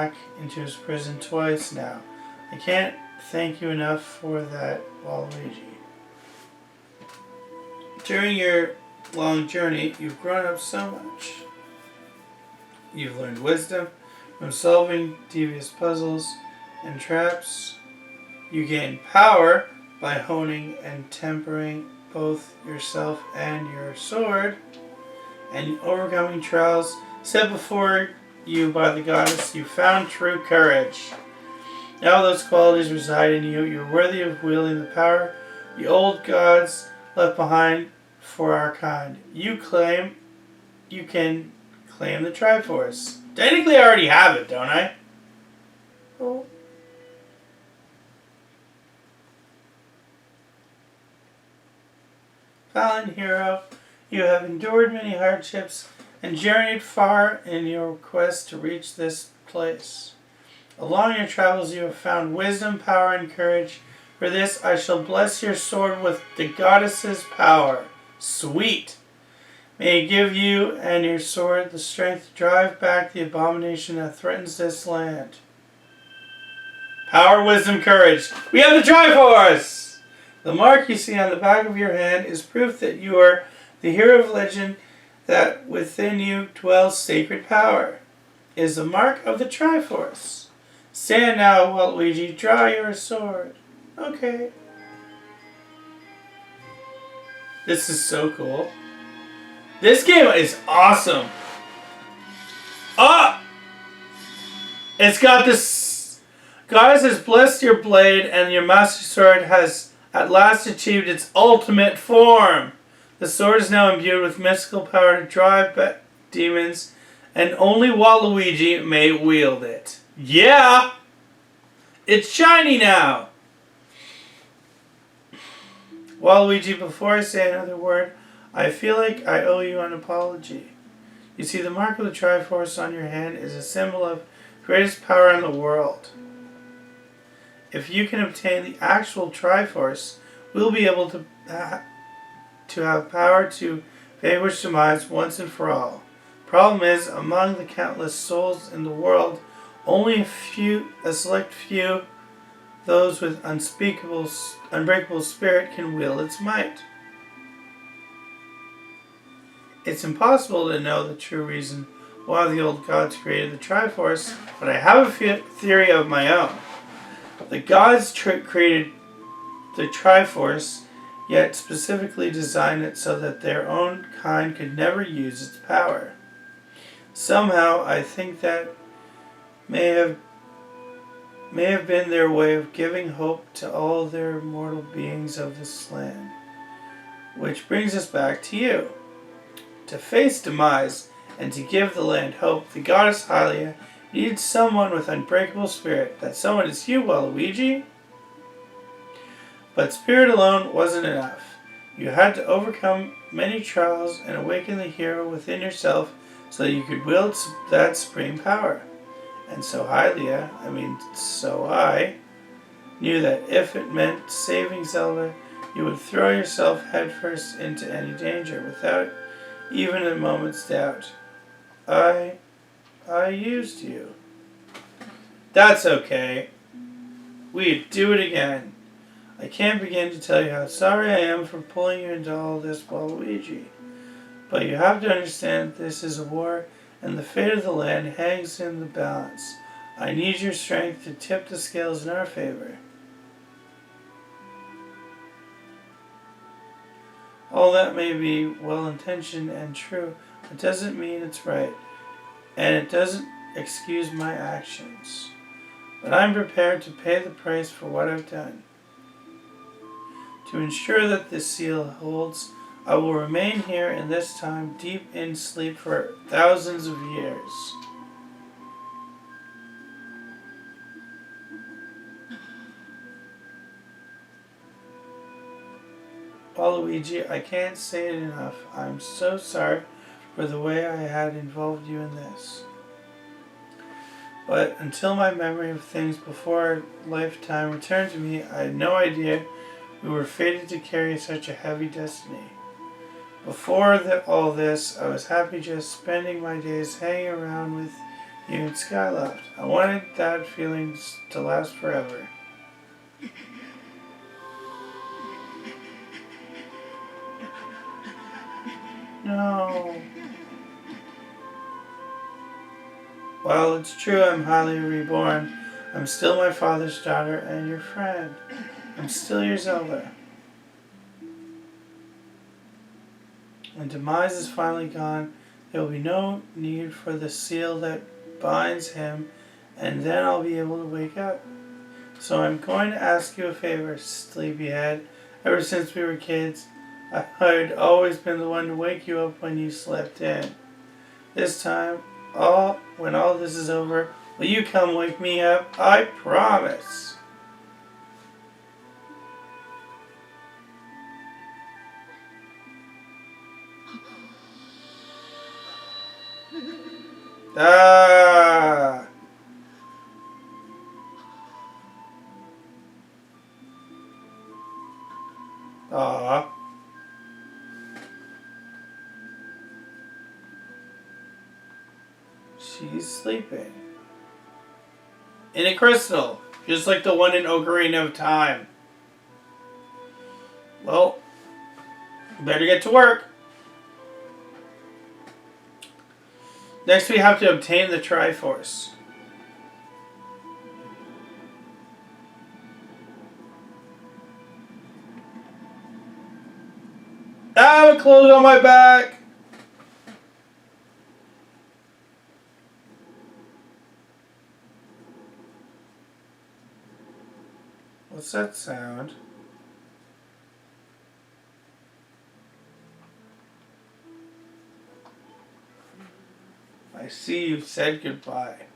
back into his prison twice now. I can't thank you enough for that, Waluigi. During your long journey, you've grown up so much. You've learned wisdom from solving devious puzzles and traps. You gain power by honing and tempering both yourself and your sword, and overcoming trials set before you by the goddess. You found true courage. Now those qualities reside in you. You're worthy of wielding the power the old gods left behind for our kind. You can claim the Triforce. Technically I already have it, don't I? Oh. Valiant hero, you have endured many hardships and journeyed far in your quest to reach this place. Along your travels you have found wisdom, power, and courage. For this I shall bless your sword with the goddess's power. Sweet! May it give you and your sword the strength to drive back the abomination that threatens this land. Power, wisdom, courage. We have the Triforce! The mark you see on the back of your hand is proof that you are the hero of legend, that within you dwells sacred power. It is the mark of the Triforce. Stand now, Waluigi. Draw your sword. Okay. This is so cool. This game is awesome. Ah! It's got this. Goddess has blessed your blade, and your master sword has at last achieved its ultimate form. The sword is now imbued with mystical power to drive back demons, and only Waluigi may wield it. Yeah! It's shiny now! Waluigi, before I say another word, I feel like I owe you an apology. You see, the mark of the Triforce on your hand is a symbol of greatest power in the world. If you can obtain the actual Triforce, we'll be able to have power to vanquish demise once and for all. Problem is, among the countless souls in the world, only a select few, those with unbreakable spirit, can wield its might. It's impossible to know the true reason why the old gods created the Triforce, but I have a theory of my own. The gods created the Triforce, yet specifically designed it so that their own kind could never use its power. Somehow, I think that may have been their way of giving hope to all their mortal beings of this land. Which brings us back to you. To face demise and to give the land hope, the goddess Hylia needed someone with unbreakable spirit. That someone is you, Waluigi. But spirit alone wasn't enough. You had to overcome many trials and awaken the hero within yourself so that you could wield that supreme power. And so I knew that if it meant saving Zelda, you would throw yourself headfirst into any danger without even a moment's doubt. I used you. That's okay. We'd do it again. I can't begin to tell you how sorry I am for pulling you into all this, Waluigi. But you have to understand this is a war, and the fate of the land hangs in the balance. I need your strength to tip the scales in our favor. All that may be well-intentioned and true, but doesn't mean it's right, and it doesn't excuse my actions. But I'm prepared to pay the price for what I've done. To ensure that this seal holds, I will remain here in this time, deep in sleep for thousands of years. Waluigi, I can't say it enough. I'm so sorry for the way I had involved you in this. But until my memory of things before our lifetime returned to me, I had no idea we were fated to carry such a heavy destiny. Before all this, I was happy just spending my days hanging around with you and Skyloft. I wanted that feeling to last forever. No. While it's true I'm highly reborn, I'm still my father's daughter and your friend. I'm still your Zelda. When Demise is finally gone, there will be no need for the seal that binds him, and then I'll be able to wake up. So I'm going to ask you a favor, sleepyhead. Ever since we were kids, I'd always been the one to wake you up when you slept in. This time, when all this is over, will you come wake me up? I promise. Ah! Aw. She's sleeping. In a crystal. Just like the one in Ocarina of Time. Well, better get to work. Next we have to obtain the Triforce. I have a clothes on my back! What's that sound? I see you've said goodbye.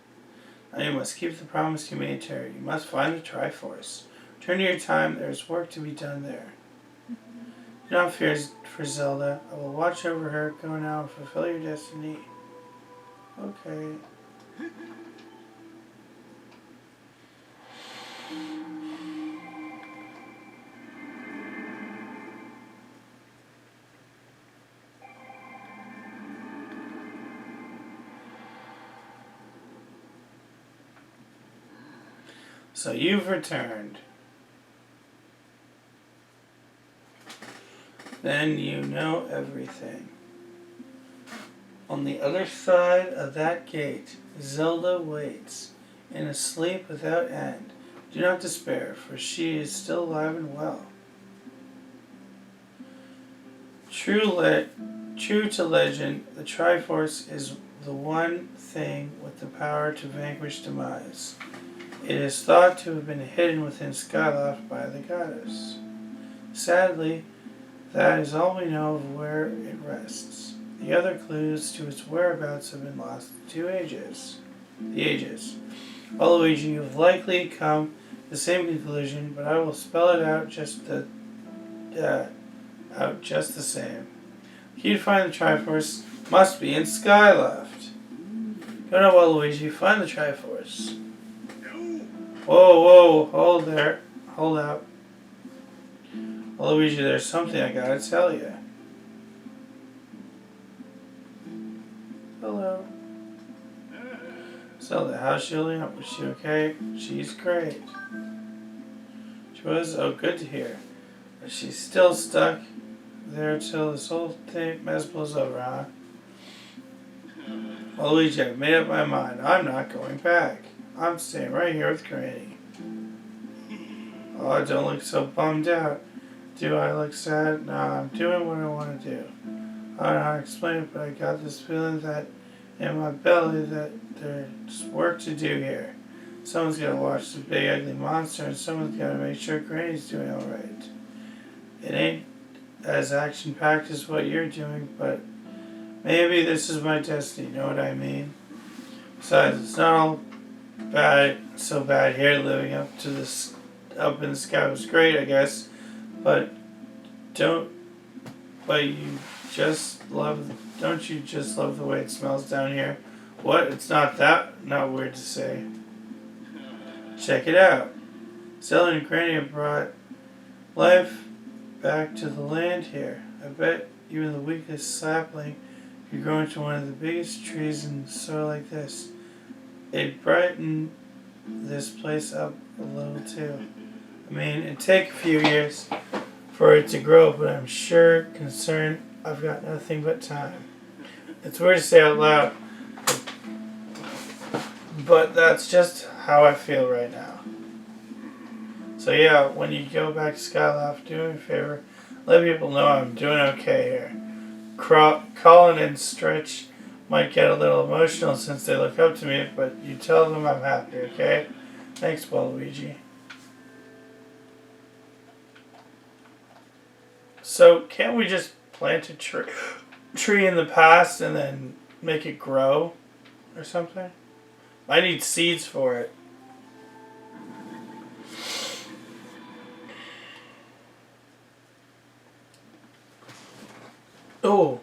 Now you must keep the promise you made to her. You must find the Triforce. Turn to your time, there is work to be done there. Do not fear for Zelda. I will watch over her. Go now and fulfill your destiny. Okay. So you've returned. Then you know everything. On the other side of that gate, Zelda waits, in a sleep without end. Do not despair, for she is still alive and well. True to legend, the Triforce is the one thing with the power to vanquish Demise. It is thought to have been hidden within Skyloft by the goddess. Sadly, that is all we know of where it rests. The other clues to its whereabouts have been lost to the ages. Well, Luigi, you've likely come to the same conclusion, but I will spell it out just the same. The key to find the Triforce must be in Skyloft. Go now, Waluigi, find the Triforce. Whoa, hold there. Hold out. Luigi, there's something I gotta tell you. Hello. Zelda, how's she holding up? Was she okay? She's great. She was? Oh, good to hear. But she's still stuck there till this whole mess blows over, huh? Well, Luigi, I've made up my mind. I'm not going back. I'm staying right here with Granny. Oh, don't look so bummed out. Do I look sad? No, I'm doing what I want to do. I don't know how to explain it, but I got this feeling that in my belly that there's work to do here. Someone's got to watch the big ugly monster, and someone's got to make sure Granny's doing alright. It ain't as action-packed as what you're doing, but maybe this is my destiny, you know what I mean? Besides, it's not all so bad here. Living up to this, up in the sky was great, I guess, but don't you just love the way it smells down here? What? It's not weird to say. Check it out. Zelda and Granny have brought life back to the land here. I bet even the weakest sapling could grow into one of the biggest trees in soil like this. It brightened this place up a little too. I mean, it'd take a few years for it to grow, but I'm sure concerned I've got nothing but time. It's weird to say out loud, but that's just how I feel right now. So yeah, when you go back to Skyloft, do me a favor, let people know I'm doing okay here. Colin and Stretch might get a little emotional since they look up to me, but you tell them I'm happy, okay? Thanks, Waluigi. So, can't we just plant a tree in the past and then make it grow or something? I need seeds for it. Oh.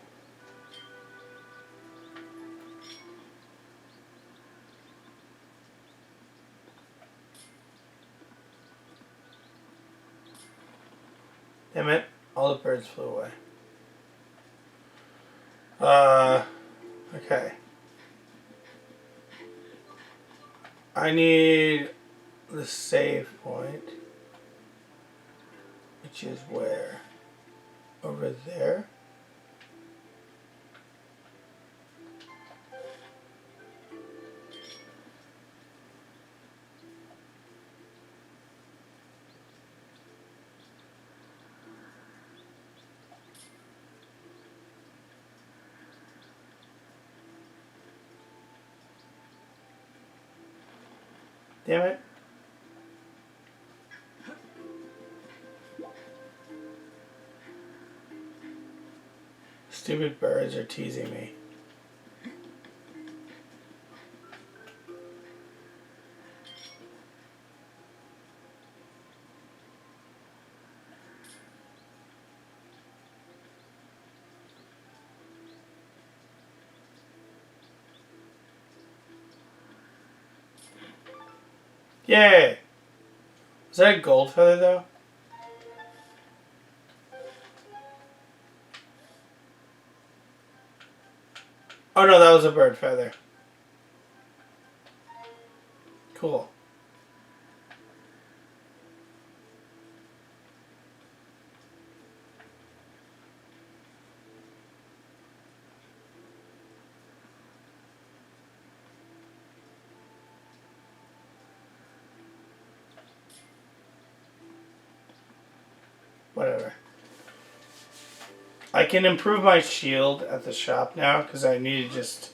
Damn it. All the birds flew away. Okay. I need the save point, which is where? Over there? Damn it. Stupid birds are teasing me. Yay! Was that a gold feather though? Oh no, that was a bird feather. Cool. Whatever. I can improve my shield at the shop now because I needed just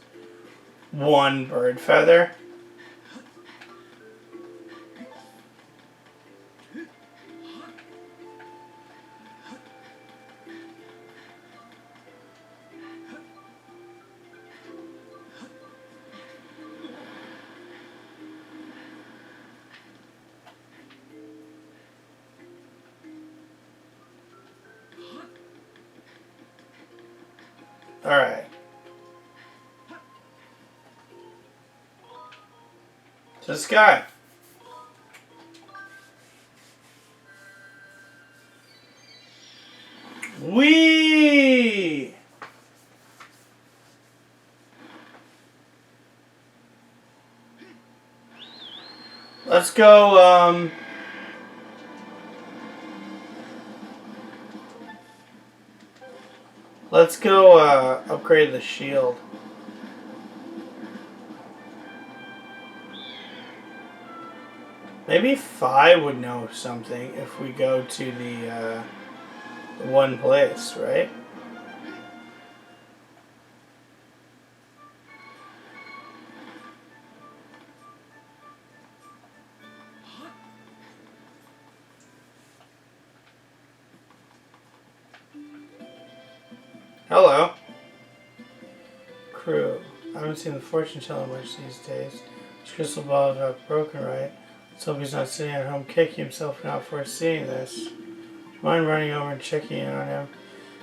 one bird feather. Alright. To the sky. Whee! Let's go, upgrade the shield. Maybe Fi would know something if we go to the one place, right? Hello. Crew. I haven't seen the fortune teller much these days. His crystal ball got broken, right? Let's hope he's not sitting at home kicking himself for not foreseeing this. Do you mind running over and checking in on him?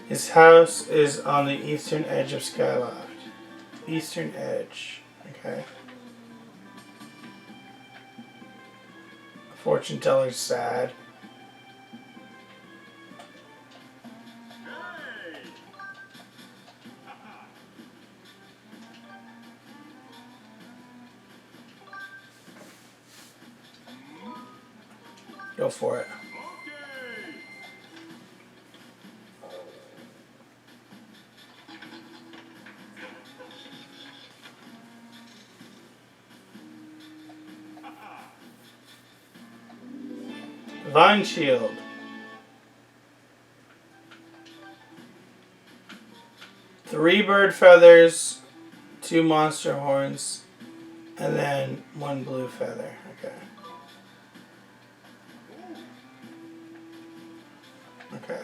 His house is on the eastern edge of Skyloft. Eastern edge. Okay. Fortune teller's sad. Go for it. Vine Shield. 3 bird feathers, 2 monster horns, and then 1 blue feather. Okay. Okay.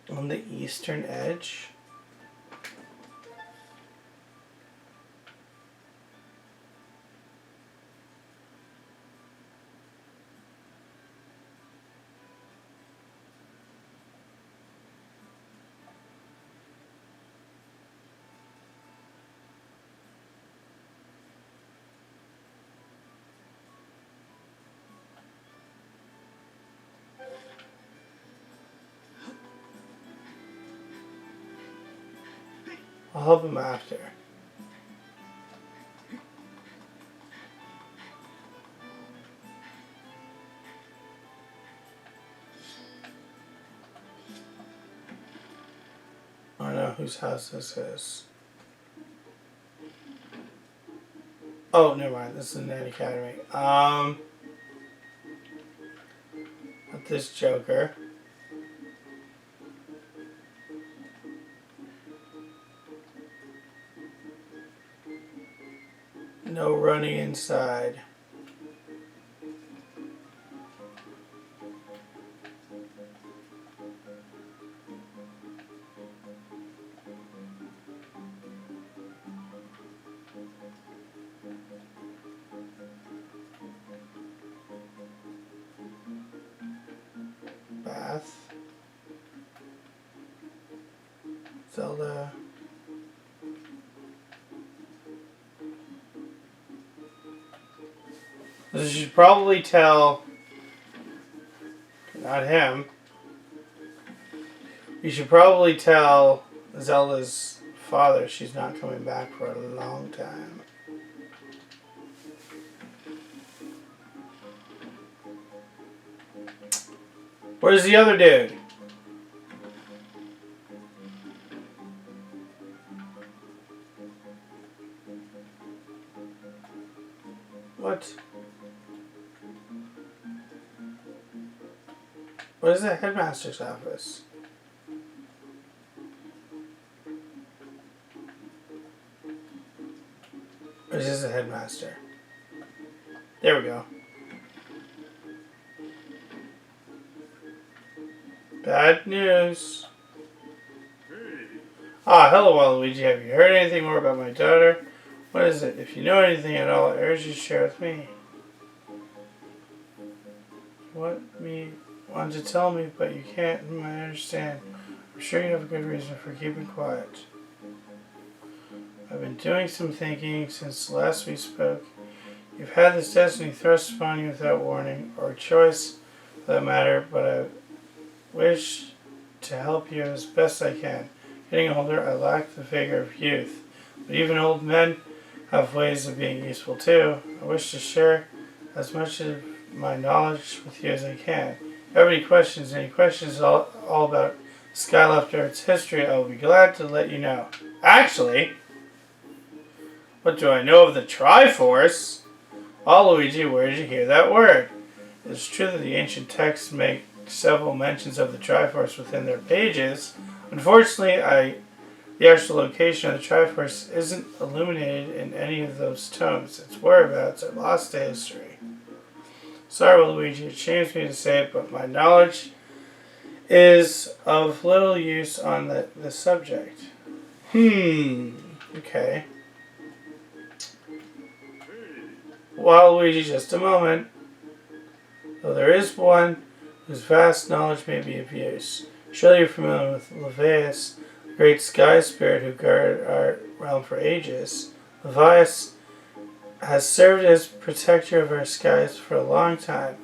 On the eastern edge. I'll help him after. I don't know whose house this is. Oh, never mind. This is an academy. Not this Joker. No running inside. Bath. Zelda. You should probably tell, not him, you should probably tell Zelda's father she's not coming back for a long time. Where's the other dude? What? Where's the headmaster's office? Or is this the headmaster? There we go. Bad news. Ah, hello, Waluigi. Have you heard anything more about my daughter? What is it? If you know anything at all, I urge you to share with me. Want to tell me, but you can't. I understand. I'm sure you have a good reason for keeping quiet. I've been doing some thinking since last we spoke. You've had this destiny thrust upon you without warning, or choice for that matter, but I wish to help you as best I can. Getting older, I lack the vigor of youth, but even old men have ways of being useful too. I wish to share as much of my knowledge with you as I can. If you have any questions all about Skyward or its history, I will be glad to let you know. Actually, what do I know of the Triforce? Waluigi, where did you hear that word? It is true that the ancient texts make several mentions of the Triforce within their pages. Unfortunately, the actual location of the Triforce isn't illuminated in any of those tomes. Its whereabouts are lost to history. Sorry, Luigi, it shames me to say it, but my knowledge is of little use on the subject. Okay. Waluigi, just a moment. Though there is one whose vast knowledge may be of use. Surely you're familiar with Levias, the great sky spirit who guarded our realm for ages. Levias has served as protector of our skies for a long time,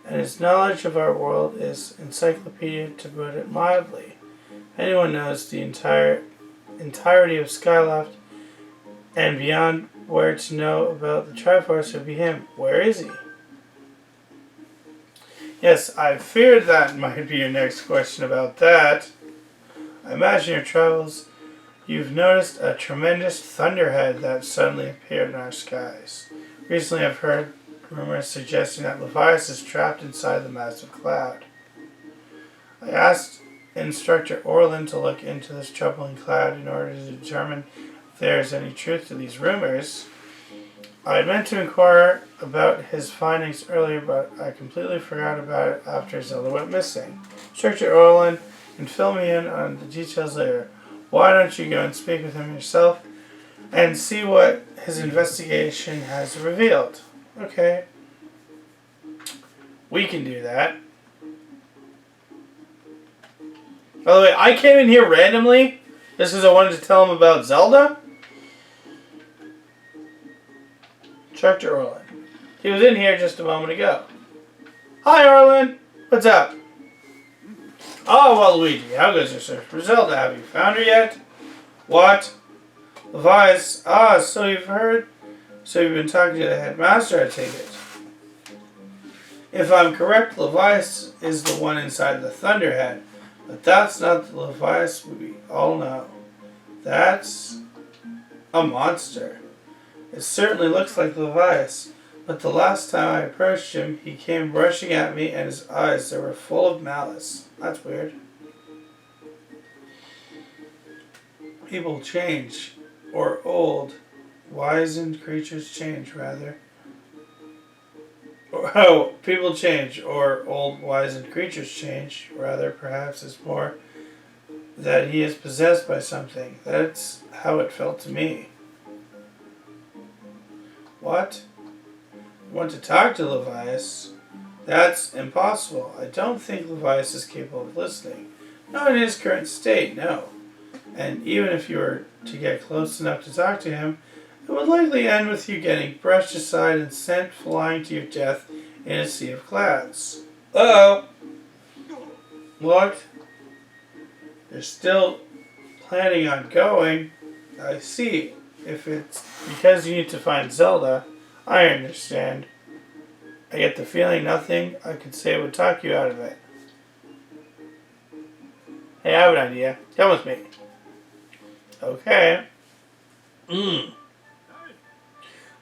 and his knowledge of our world is encyclopedia, to put it mildly. Anyone knows the entirety of Skyloft And beyond where to know about the Triforce would be him. Where is he? Yes, I feared that might be your next question about that. I imagine your travels, you've noticed a tremendous thunderhead that suddenly appeared in our skies. Recently I've heard rumors suggesting that Levias is trapped inside the massive cloud. I asked Instructor Orlin to look into this troubling cloud in order to determine if there is any truth to these rumors. I had meant to inquire about his findings earlier, but I completely forgot about it after Zelda went missing. Instructor Orlin can fill me in on the details later. Why don't you go and speak with him yourself and see what his investigation has revealed? Okay. We can do that. By the way, I came in here randomly just because I wanted to tell him about Zelda. Instructor Orlin. He was in here just a moment ago. Hi, Orlin. What's up? Oh, Waluigi. How goes your search for Zelda? Have you found her yet? What? Levias. Ah, so you've heard? So you've been talking to the headmaster, I take it. If I'm correct, Levias is the one inside the Thunderhead. But that's not the Levias we all know. That's a monster. It certainly looks like Levias, but the last time I approached him, he came rushing at me and his eyes, they were full of malice. That's weird. People change, or old, wizened creatures change, rather. Oh, people change, or old, wizened creatures change, rather, perhaps it's more that he is possessed by something. That's how it felt to me. What? You want to talk to Levias? That's impossible. I don't think Levias is capable of listening. Not in his current state, no. And even if you were to get close enough to talk to him, it would likely end with you getting brushed aside and sent flying to your death in a sea of clouds. Uh-oh. What? You're still planning on going? I see. If it's because you need to find Zelda, I understand. I get the feeling nothing I could say would talk you out of it. Hey, I have an idea. Come with me. Okay.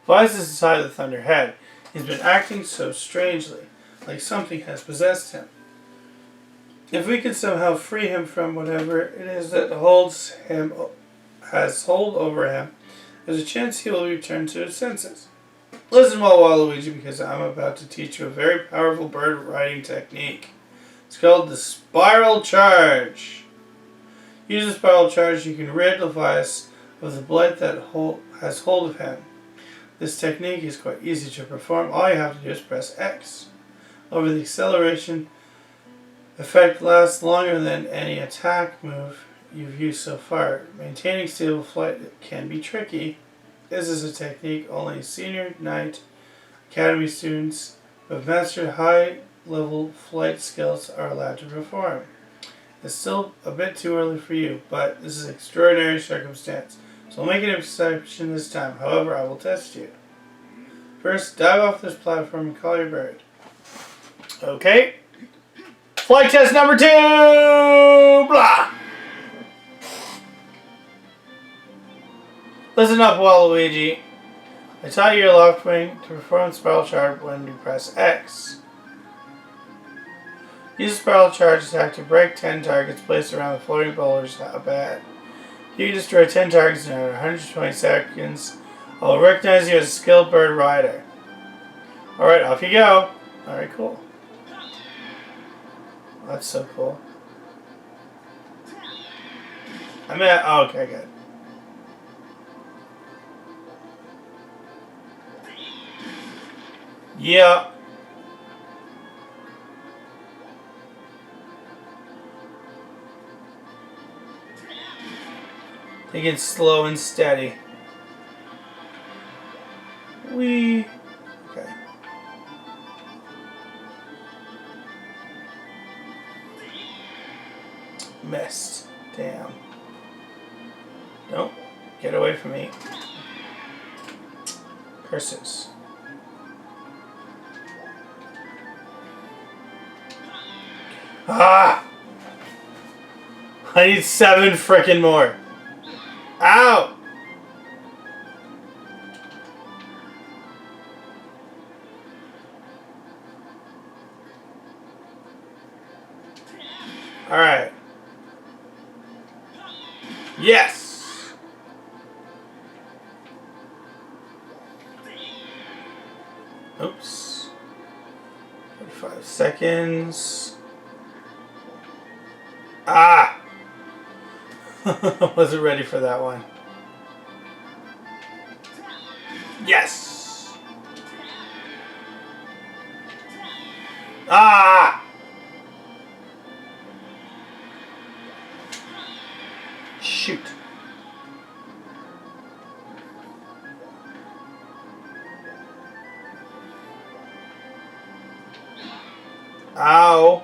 Vice is inside the Thunderhead. He's been acting so strangely, like something has possessed him. If we could somehow free him from whatever it is that has hold over him, there's a chance he will return to his senses. Listen well, Waluigi, because I'm about to teach you a very powerful bird riding technique. It's called the Spiral Charge. Use the Spiral Charge, you can rid Levias of the blight that has hold of him. This technique is quite easy to perform. All you have to do is press X. Over the acceleration, effect lasts longer than any attack move you've used so far. Maintaining stable flight can be tricky. This is a technique only senior knight academy students who have mastered high-level flight skills are allowed to perform. It's still a bit too early for you, but this is an extraordinary circumstance, so I'll make an exception this time. However, I will test you. First, dive off this platform and call your bird. Okay. Flight test number 2! Blah! Listen up, Waluigi. I taught you your left wing to perform Spiral Charge when you press X. Use the Spiral Charge attack to break 10 targets placed around the floating boulders. Not bad. If you destroy 10 targets in 120 seconds, I'll recognize you as a skilled bird rider. Alright, off you go. Alright, cool. That's so cool. Oh, okay, good. Yeah. Take it slow and steady. Okay. Missed. Damn. Nope. Get away from me. Curses. Ah! I need 7 frickin' more. Ow! Alright. Yes! Oops. 45 seconds. Ah! Wasn't ready for that one. Yes! Ah! Shoot. Ow.